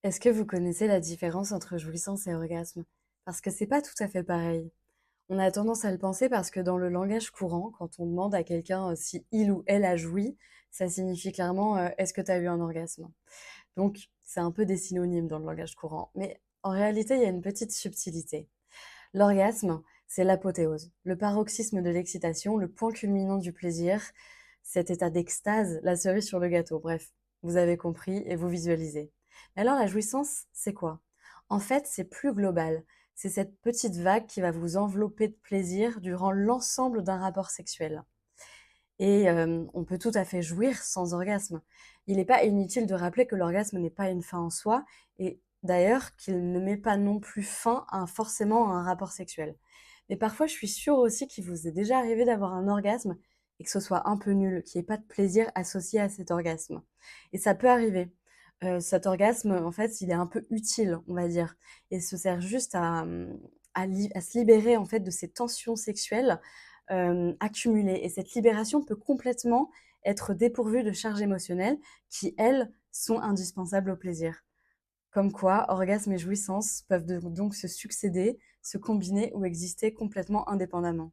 Est-ce que vous connaissez la différence entre jouissance et orgasme? Parce que c'est pas tout à fait pareil. On a tendance à le penser parce que dans le langage courant, quand on demande à quelqu'un si il ou elle a joui, ça signifie clairement est-ce que tu as eu un orgasme? Donc c'est un peu des synonymes dans le langage courant. Mais en réalité, il y a une petite subtilité. L'orgasme, c'est l'apothéose, le paroxysme de l'excitation, le point culminant du plaisir, cet état d'extase, la cerise sur le gâteau. Bref, vous avez compris et vous visualisez. Mais alors la jouissance, c'est quoi? En fait, c'est plus global. C'est cette petite vague qui va vous envelopper de plaisir durant l'ensemble d'un rapport sexuel. Et on peut tout à fait jouir sans orgasme. Il n'est pas inutile de rappeler que l'orgasme n'est pas une fin en soi et d'ailleurs qu'il ne met pas non plus fin à forcément à un rapport sexuel. Mais parfois, je suis sûre aussi qu'il vous est déjà arrivé d'avoir un orgasme et que ce soit un peu nul, qu'il y ait pas de plaisir associé à cet orgasme. Et ça peut arriver. Cet orgasme, en fait, il est un peu utile, on va dire, et se sert juste à se libérer, en fait, de ces tensions sexuelles, accumulées. Et cette libération peut complètement être dépourvue de charges émotionnelles qui, elles, sont indispensables au plaisir. Comme quoi, orgasme et jouissance peuvent donc se succéder, se combiner ou exister complètement indépendamment.